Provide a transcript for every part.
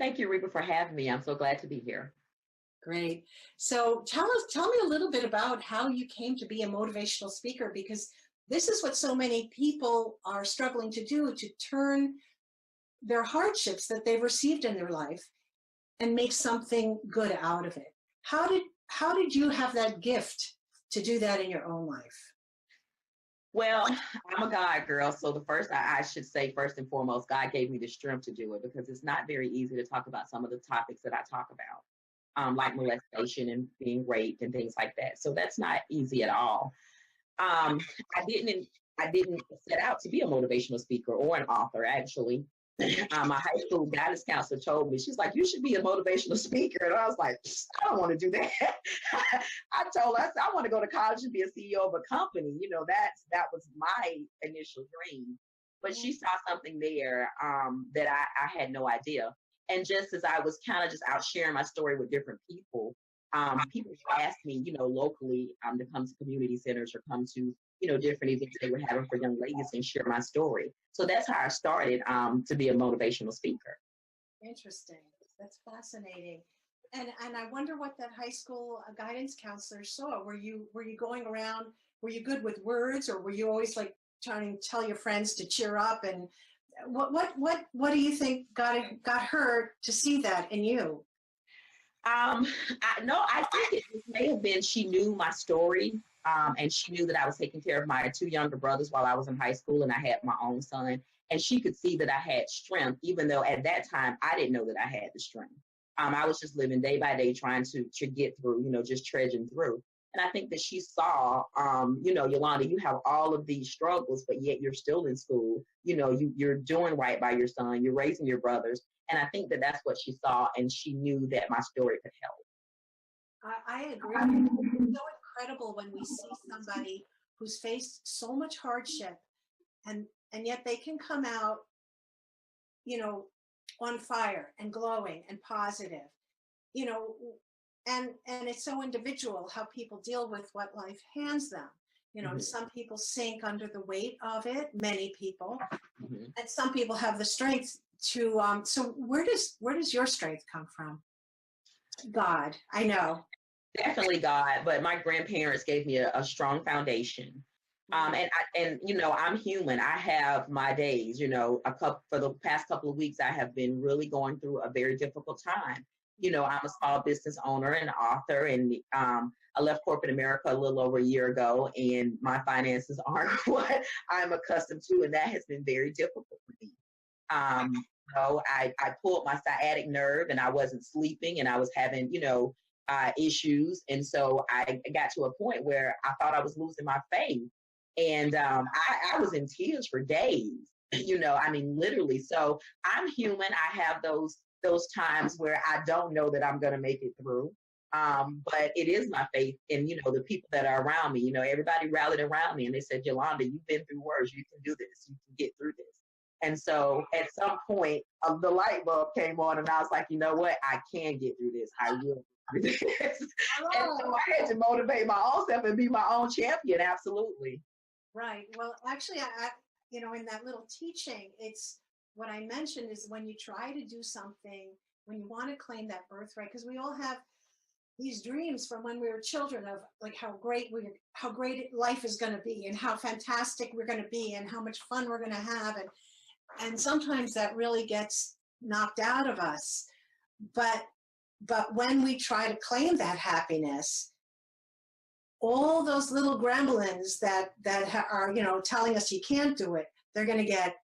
Thank you, Reba, for having me. I'm so glad to be here. Great. So tell me a little bit about how you came to be a motivational speaker, because this is what so many people are struggling to do, to turn their hardships that they've received in their life and make something good out of it. How did you have that gift to do that in your own life? Well, I'm a God girl, so I should say first and foremost, God gave me the strength to do it, because it's not very easy to talk about some of the topics that I talk about, like molestation and being raped and things like that. So that's not easy at all. I didn't set out to be a motivational speaker or an author, actually. My high school guidance counselor told me, she's like, you should be a motivational speaker. And I was like, I don't want to do that. I told her, I want to go to college and be a CEO of a company. That was my initial dream. But she saw something there that I had no idea. And just as I was kind of just out sharing my story with different people, people asked me, locally to come to community centers or come to, different events they were having for young ladies and share my story. So that's how I started to be a motivational speaker. Interesting. That's fascinating. And I wonder what that high school guidance counselor saw. Were you going around, were you good with words, or were you always like trying to tell your friends to cheer up? And what do you think got her to see that in you? I think it may have been she knew my story, and she knew that I was taking care of my two younger brothers while I was in high school, and I had my own son, and she could see that I had strength, even though at that time I didn't know that I had the strength. I was just living day by day trying to get through, just trudging through. And I think that she saw, Yolanda, you have all of these struggles, but yet you're still in school. You're doing right by your son. You're raising your brothers. And I think that that's what she saw, and she knew that my story could help. I agree. It's so incredible when we see somebody who's faced so much hardship, and yet they can come out, on fire and glowing and positive, and it's so individual how people deal with what life hands them. Mm-hmm. Some people sink under the weight of it, many people, Mm-hmm. and some people have the strength to, so where does your strength come from? God, I know. Definitely God, but my grandparents gave me a strong foundation. And I'm human. I have my days, for the past couple of weeks, I have been really going through a very difficult time. I'm a small business owner and author, and I left corporate America a little over a year ago, and my finances aren't what I'm accustomed to, and that has been very difficult for me. I pulled my sciatic nerve, and I wasn't sleeping, and I was having, issues. And so I got to a point where I thought I was losing my faith. And I was in tears for days, literally. So I'm human. I have those times where I don't know that I'm going to make it through. But it is my faith in, the people that are around me. Everybody rallied around me and they said, Yolanda, you've been through worse. You can do this. You can get through this. And so at some point, the light bulb came on, and I was like, you know what? I can get through this. I will do this. And so I had to motivate my own self and be my own champion. Absolutely. Right. Well, actually, I in that little teaching, it's what I mentioned is when you try to do something, when you want to claim that birthright, because we all have these dreams from when we were children of like how great life is going to be, and how fantastic we're going to be, and how much fun we're going to have, and sometimes that really gets knocked out of us. But when we try to claim that happiness, all those little gremlins that are, telling us you can't do it, they're going to get,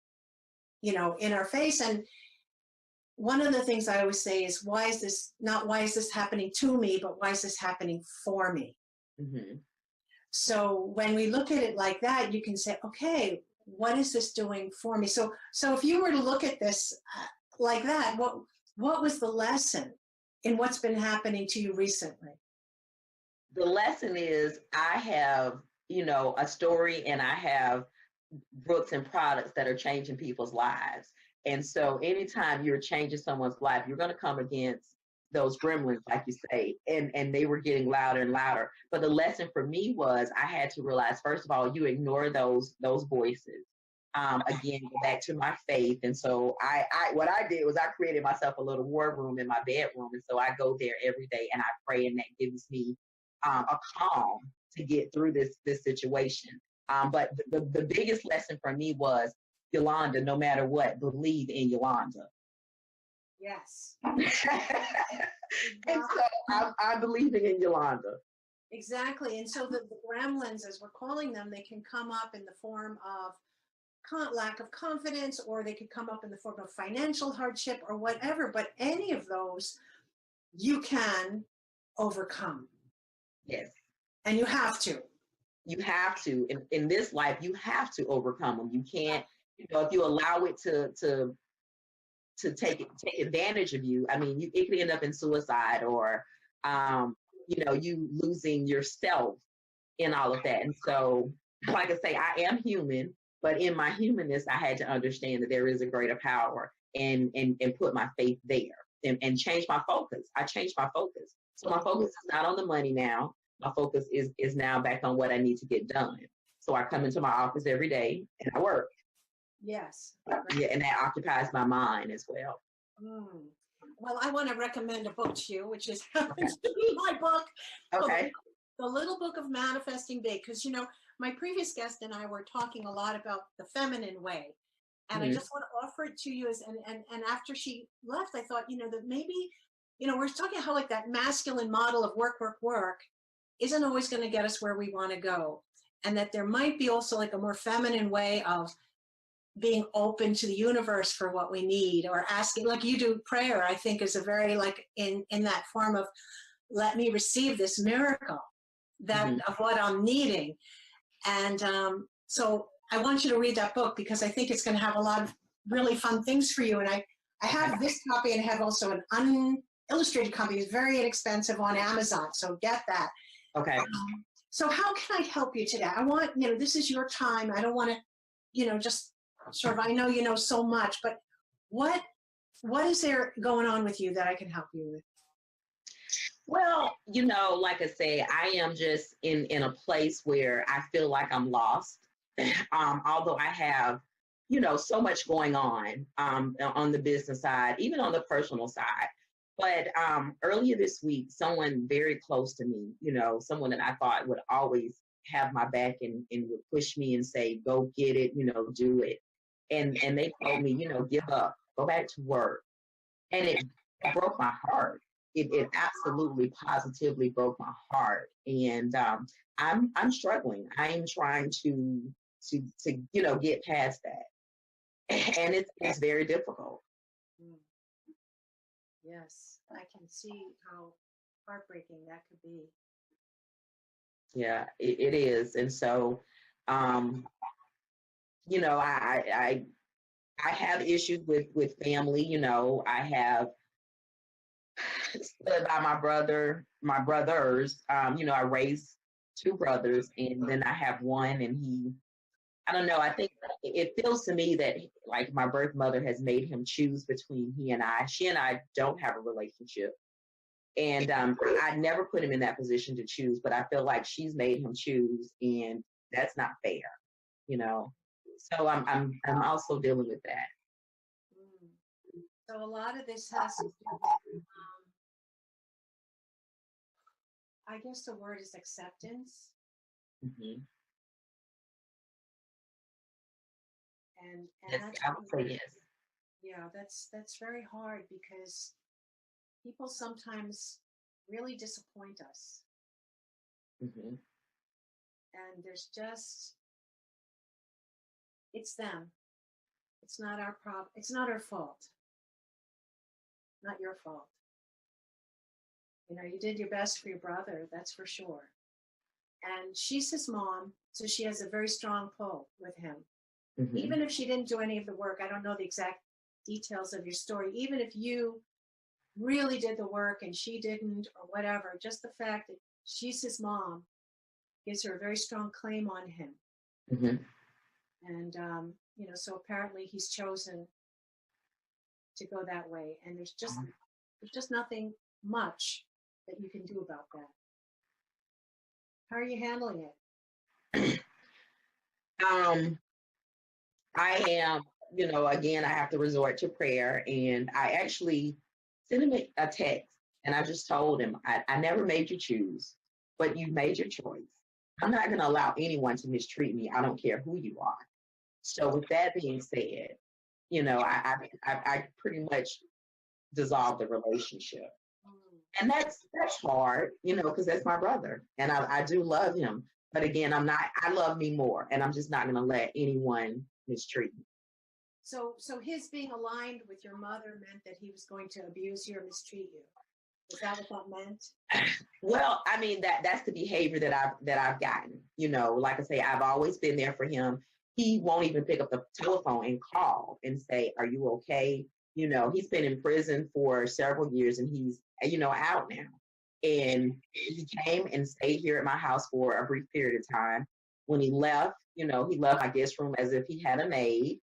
in our face. And one of the things I always say is, why is this happening to me, but why is this happening for me? Mm-hmm. So when we look at it like that, you can say, okay, what is this doing for me? So if you were to look at this like that, what was the lesson in what's been happening to you recently? The lesson is I have, a story, and I have books and products that are changing people's lives. And so anytime you're changing someone's life, you're going to come against those gremlins, like you say, and they were getting louder and louder. But the lesson for me was I had to realize, first of all, you ignore those voices. Again, go back to my faith. And so what I did was I created myself a little war room in my bedroom. And so I go there every day and I pray, and that gives me a calm to get through this situation. But the biggest lesson for me was, Yolanda, no matter what, believe in Yolanda. Yes. And so I'm believing in Yolanda. Exactly. And so the gremlins, as we're calling them, they can come up in the form of lack of confidence, or they could come up in the form of financial hardship or whatever. But any of those you can overcome. Yes. And you have to. You have to. In this life, you have to overcome them. You can't, if you allow it to take advantage of you, I mean, it could end up in suicide, or you losing yourself in all of that. And so, like I say, I am human, but in my humanness, I had to understand that there is a greater power, and put my faith there, and change my focus. I changed my focus. So my focus is not on the money now. My focus is now back on what I need to get done. So I come into my office every day and I work. Yes. Yeah, and that occupies my mind as well. Well, I want to recommend a book to you, which is happens to be my book. Okay. The Little Book of Manifesting Big, because my previous guest and I were talking a lot about the feminine way, and I just want to offer it to you and after she left, I thought that maybe we're talking how like that masculine model of work isn't always going to get us where we want to go, and that there might be also like a more feminine way of being open to the universe for what we need, or asking, like you do. Prayer, I think, is a very like in that form of, let me receive this miracle of what I'm needing. And so I want you to read that book, because I think it's going to have a lot of really fun things for you. And I have this copy, and I have also an unillustrated copy. It's very inexpensive on Amazon, so get that. Okay. So how can I help you today? I want, this is your time. I don't want to, just sort of, I know you know so much, but what is there going on with you that I can help you with? Well, like I say, I am just in a place where I feel like I'm lost. Although I have, so much going on the business side, even on the personal side. But earlier this week, someone very close to me, someone that I thought would always have my back and would push me and say, go get it, do it. And they told me, give up, go back to work. And it broke my heart. It absolutely positively broke my heart. And I'm struggling. I am trying to get past that. And it's very difficult. Yes, I can see how heartbreaking that could be. Yeah, it is. And so, I have issues with family. I have stood by my brothers. I raised two brothers, and then I have one, and I don't know. I think it feels to me that like my birth mother has made him choose between he and I. She and I don't have a relationship. And I never put him in that position to choose, but I feel like she's made him choose, and that's not fair, So I'm also dealing with that. So a lot of this has to do with, I guess the word is acceptance. Mm-hmm. And yes, that's, I would say yes. Yeah, that's very hard, because people sometimes really disappoint us. Mm-hmm. And there's just, it's them. It's not our problem. It's not our fault. Not your fault. You did your best for your brother, that's for sure. And she's his mom, so she has a very strong pull with him. Mm-hmm. Even if she didn't do any of the work, I don't know the exact details of your story, even if you really did the work and she didn't, or whatever, just the fact that she's his mom gives her a very strong claim on him. Mm-hmm. And, so apparently he's chosen to go that way. And there's just nothing much that you can do about that. How are you handling it? I am, again, I have to resort to prayer. And I actually sent him a text and I just told him, I never made you choose, but you made your choice. I'm not going to allow anyone to mistreat me. I don't care who you are. So with that being said, I pretty much dissolved the relationship. And that's hard, because that's my brother. And I do love him. But again, I love me more. And I'm just not going to let anyone mistreat me. So his being aligned with your mother meant that he was going to abuse you or mistreat you. Is that what that meant? Well, I mean, that's the behavior that I've gotten. Like I say, I've always been there for him. He won't even pick up the telephone and call and say, "Are you okay?" He's been in prison for several years and he's, out now. And he came and stayed here at my house for a brief period of time. When he left, he left my guest room as if he had a maid.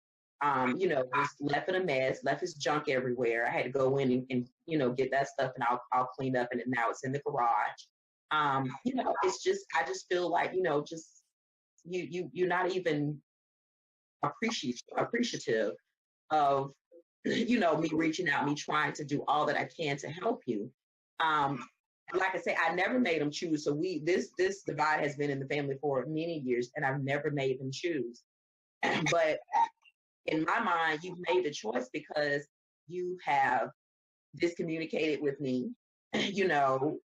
Just left in a mess, left his junk everywhere. I had to go in and get that stuff and I'll clean up and now it's in the garage. It's just, I just feel like, just you're not even appreciative of, me reaching out, me trying to do all that I can to help you. Like I say, I never made them choose. So this divide has been in the family for many years and I've never made them choose. But in my mind, you've made the choice because you have discommunicated with me. You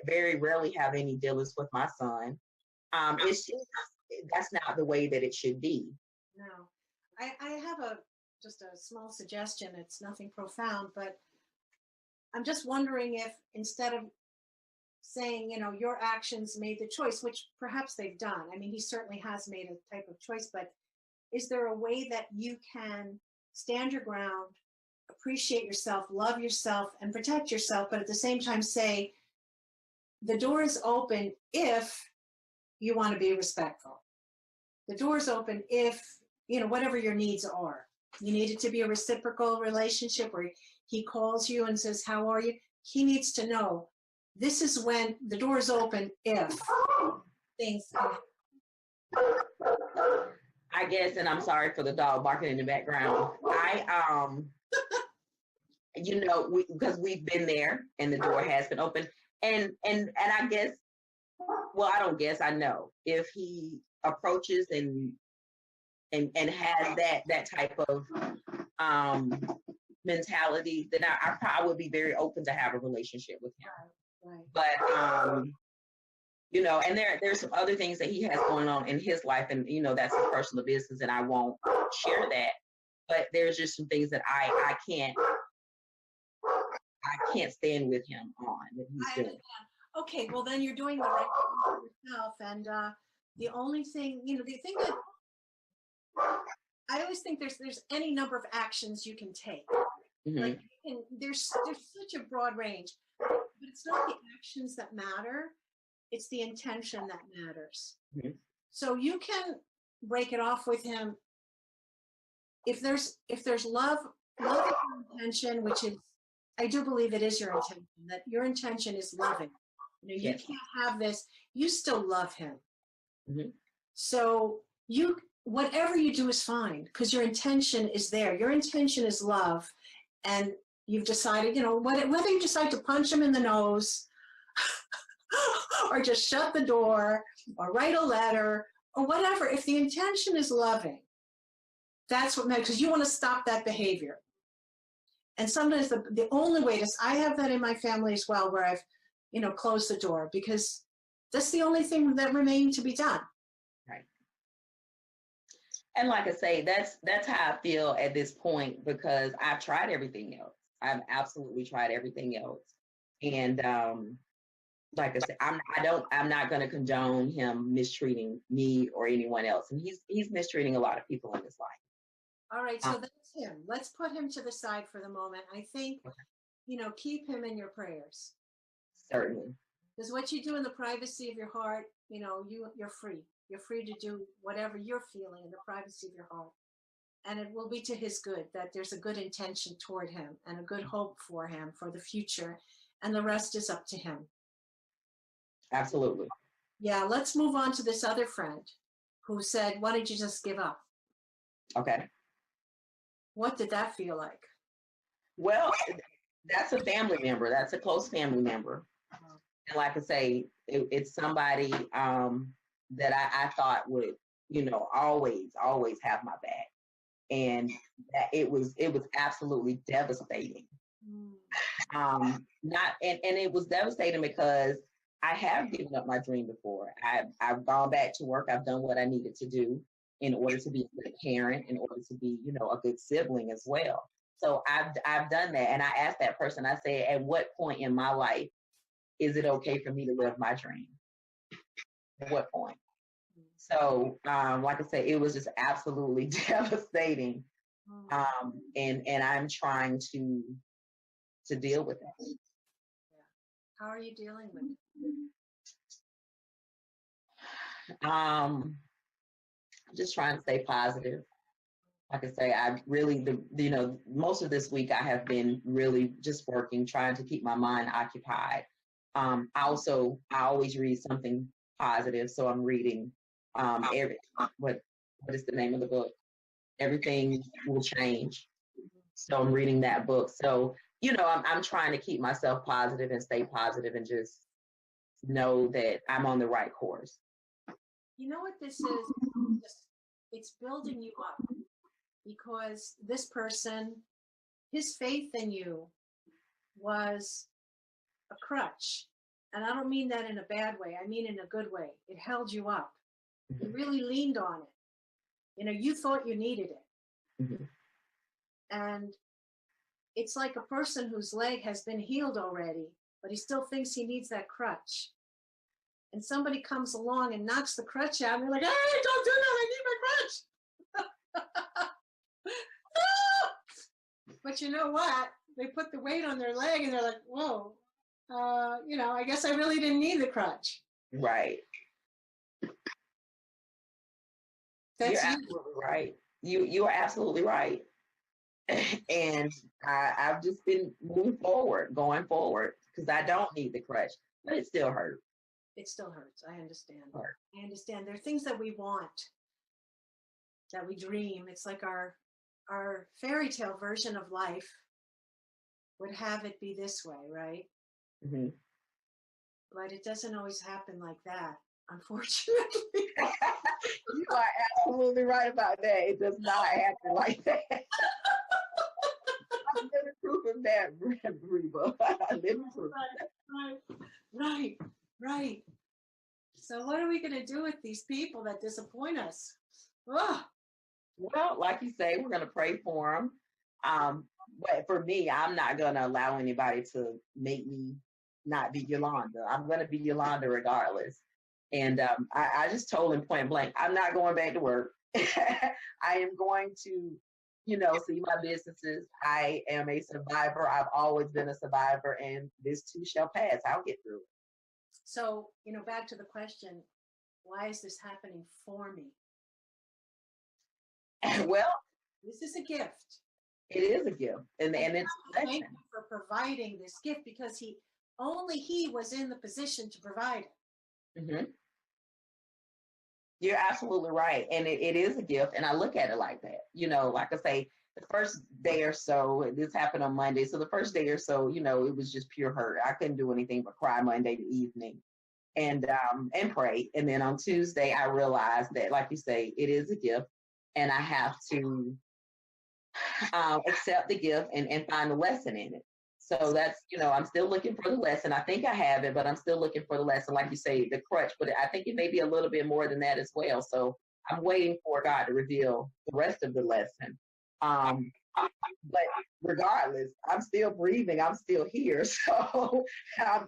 very rarely have any dealings with my son. It's just, that's not the way that it should be. No, I have just a small suggestion. It's nothing profound, but I'm just wondering if instead of saying, your actions made the choice, which perhaps they've done. I mean, he certainly has made a type of choice, but is there a way that you can stand your ground, appreciate yourself, love yourself, and protect yourself, but at the same time say, the door is open if you want to be respectful. The door is open if, whatever your needs are. You need it to be a reciprocal relationship where he calls you and says, "How are you?" He needs to know this is when the door is open if things come. I guess, and I'm sorry for the dog barking in the background. Because we've been there and the door has been open. And I guess, well, I don't guess, I know if he approaches and has that type of mentality, then I probably would be very open to have a relationship with him. Right. But and there's some other things that he has going on in his life, and that's his personal business, and I won't share that. But there's just some things that I can't stand with him on that he's doing. Okay, well then you're doing the right thing for yourself, and the only thing, the thing that I always think there's any number of actions you can take. Mm-hmm. Like there's such a broad range, but it's not the actions that matter. It's the intention that matters. Mm-hmm. So you can break it off with him. If there's love and intention, which is, I do believe it is your intention, that your intention is loving. You can't have this. You still love him. Mm-hmm. So whatever you do is fine because your intention is there. Your intention is love. And you've decided, whether you decide to punch him in the nose or just shut the door or write a letter or whatever, if the intention is loving, that's what matters, because you want to stop that behavior. And sometimes the only way I have that in my family as well, where I've, closed the door, because that's the only thing that remained to be done. Right. And like I say, that's how I feel at this point, because I've tried everything else. I've absolutely tried everything else. And like I said, I'm not going to condone him mistreating me or anyone else. And he's mistreating a lot of people in his life. All right, so that's him. Let's put him to the side for the moment. I think, keep him in your prayers. Certainly. Because what you do in the privacy of your heart, you're free. You're free to do whatever you're feeling in the privacy of your heart. And it will be to his good, that there's a good intention toward him and a good hope for him for the future. And the rest is up to him. Absolutely. Yeah, let's move on to this other friend who said, why don't you just give up? Okay. What did that feel like? Well, that's a family member. That's a close family member. Oh. And like I say, it's somebody that I thought would, always have my back. And that it was absolutely devastating. Not and it was devastating because I have given up my dream before. I've gone back to work. I've done what I needed to do in order to be a good parent, in order to be, a good sibling as well. So I've done that, and I asked that person. I said, at what point in my life is it okay for me to live my dream? At what point? So, like I said, it was just absolutely devastating, and I'm trying to deal with it. Yeah. How are you dealing with it? I'm just trying to stay positive. Like I say, I really, most of this week I have been really just working, trying to keep my mind occupied. I always read something positive, so I'm reading what is the name of the book? Everything Will Change. So I'm reading that book. So, I'm trying to keep myself positive and stay positive and just know that I'm on the right course. You know what this is? It's building you up, because this person, his faith in you was a crutch. And I don't mean that in a bad way. I mean in a good way. It held you up. You really leaned on it. You thought you needed it. Mm-hmm. And it's like a person whose leg has been healed already, but he still thinks he needs that crutch. And somebody comes along and knocks the crutch out, and they're like, hey, don't do that, I need my crutch. But you know what? They put the weight on their leg, and they're like, whoa, I guess I really didn't need the crutch. Right. You're absolutely right. You are absolutely right. And I've just been going forward, because I don't need the crutch, but it still hurts. It still hurts. I understand. I understand. There are things that we want, that we dream. It's like our fairy tale version of life would have it be this way, right? Mm-hmm. But it doesn't always happen like that, unfortunately. You are absolutely right about that. It does not happen like that. I'm living proof of that, Reba. Living proof. Right. So what are we going to do with these people that disappoint us? Oh. Well, like you say, we're going to pray for them. But for me, I'm not going to allow anybody to make me not be Yolanda. I'm going to be Yolanda regardless. And I just told him point blank, I'm not going back to work. I am going to, see my businesses. I am a survivor. I've always been a survivor, and this too shall pass. I'll get through it. So, back to the question, why is this happening for me? Well, this is a gift. It is a gift. And it's thank you for providing this gift, because he was in the position to provide it. Mm-hmm. You're absolutely right. And it is a gift. And I look at it like that. Like I say, the first day or so, this happened on Monday. So the first day or so, it was just pure hurt. I couldn't do anything but cry Monday evening and pray. And then on Tuesday, I realized that, like you say, it is a gift, and I have to accept the gift and find a lesson in it. So that's, I'm still looking for the lesson. I think I have it, but I'm still looking for the lesson. Like you say, the crutch, but I think it may be a little bit more than that as well. So I'm waiting for God to reveal the rest of the lesson. But regardless, I'm still breathing. I'm still here. So, I'm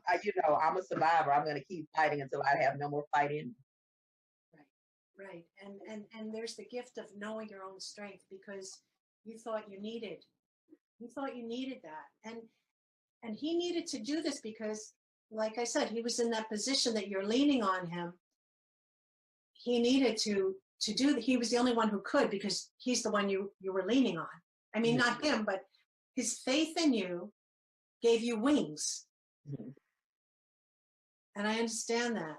a survivor. I'm going to keep fighting until I have no more fight in me. Right. And there's the gift of knowing your own strength, because you thought you needed that. And he needed to do this because, like I said, he was in that position that you're leaning on him. He needed to do that. He was the only one who could, because he's the one you were leaning on. I mean, not him, but his faith in you gave you wings. Mm-hmm. And I understand that.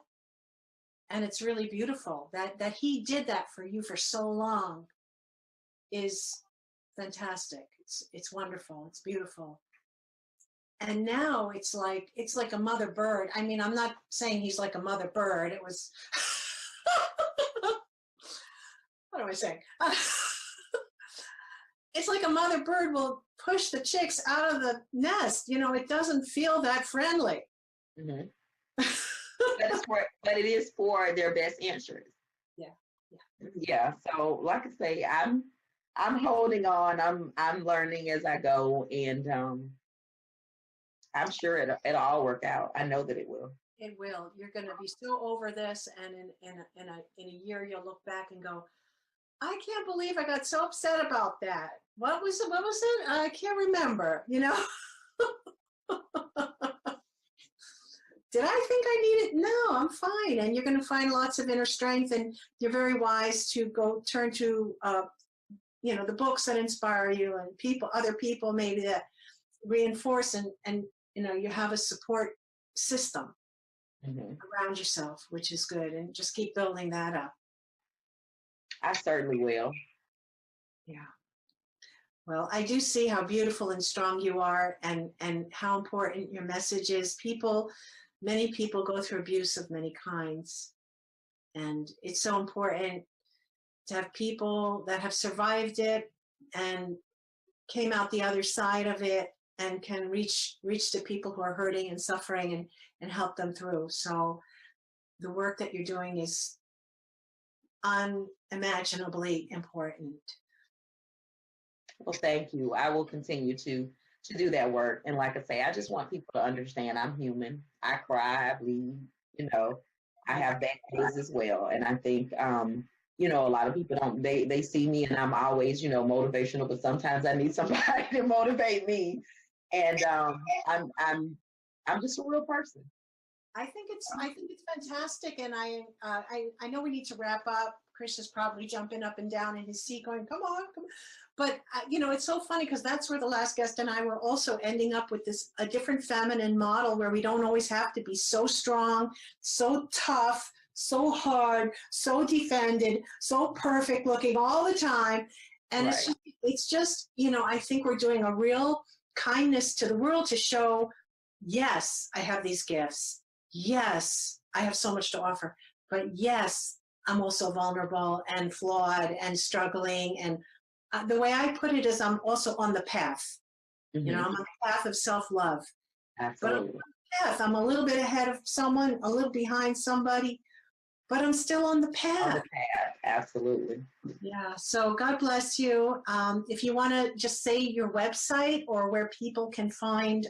And it's really beautiful that he did that for you for so long. is fantastic. It's wonderful. It's beautiful. And now it's like a mother bird. I mean, I'm not saying he's like a mother bird. It was, what am I saying? It's like a mother bird will push the chicks out of the nest. You know, it doesn't feel that friendly. Mm-hmm. But it is for their best interest. Yeah. So like I say, I'm holding on. I'm learning as I go, and I'm sure it'll all work out. I know that it will. It will. You're going to be so over this, and in a year you'll look back and go, I can't believe I got so upset about that. What was it? I can't remember. You know. Did I think I need it? No, I'm fine. And you're going to find lots of inner strength, and you're very wise to go turn to, the books that inspire you, and other people maybe that reinforce, and you have a support system around yourself, which is good. And just keep building that up. I certainly will. Yeah. Well, I do see how beautiful and strong you are, and how important your message is. Many people go through abuse of many kinds, and it's so important to have people that have survived it and came out the other side of it and can reach to people who are hurting and suffering and help them through. So the work that you're doing is unimaginably important. Well, thank you. I will continue to do that work. And like I say, I just want people to understand I'm human. I cry, I bleed, I have bad days as well. And I think, a lot of people they see me and I'm always, motivational, but sometimes I need somebody to motivate me. And I'm just a real person. I think it's fantastic. And I know we need to wrap up. Chris is probably jumping up and down in his seat going, come on. But, it's so funny because that's where the last guest and I were also ending up with a different feminine model where we don't always have to be so strong, so tough, so hard, so defended, so perfect looking all the time. And right. It's just, I think we're doing a real kindness to the world to show, yes, I have these gifts. Yes, I have so much to offer. But yes, I'm also vulnerable and flawed and struggling. And the way I put it is I'm also on the path. I'm on the path of self-love. Absolutely. But I'm on the path. I'm a little bit ahead of someone, a little behind somebody, but I'm still on the path. On the path, absolutely. Yeah, so God bless you. If you want to just say your website or where people can find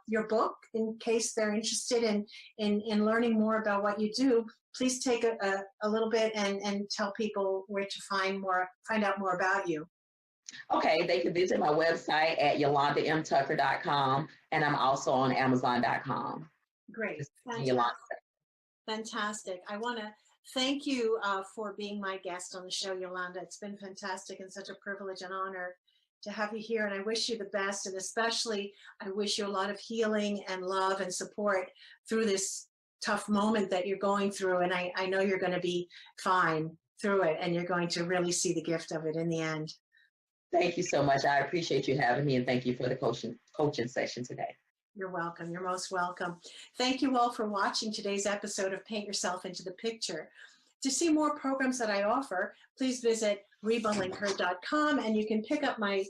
your book in case they're interested in learning more about what you do, please take a little bit and tell people where to find out more about you. Okay, they can visit my website at yolandamtucker.com, and I'm also on Amazon.com. Great. Fantastic. I want to thank you for being my guest on the show, Yolanda. It's been fantastic and such a privilege and honor to have you here, and I wish you the best, and especially I wish you a lot of healing and love and support through this tough moment that you're going through, and I know you're going to be fine through it, and you're going to really see the gift of it in the end. Thank you so much. I appreciate you having me, and thank you for the coaching session today. You're welcome. You're most welcome. Thank you all for watching today's episode of Paint Yourself into the Picture. To see more programs that I offer, please visit rebalinker.com, and you can pick up my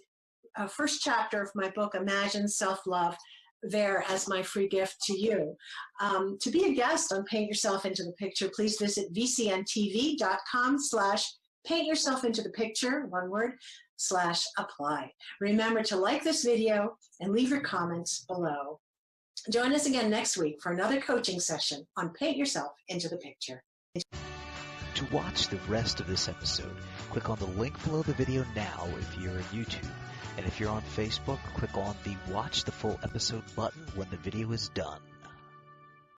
first chapter of my book, Imagine Self-Love, there as my free gift to you. To be a guest on Paint Yourself into the Picture, please visit vcntv.com/paint yourself into the picture, one word, /apply. Remember to like this video and leave your comments below. Join us again next week for another coaching session on Paint Yourself into the Picture. To watch the rest of this episode, click on the link below the video now if you're on YouTube. And if you're on Facebook, click on the Watch the Full Episode button when the video is done.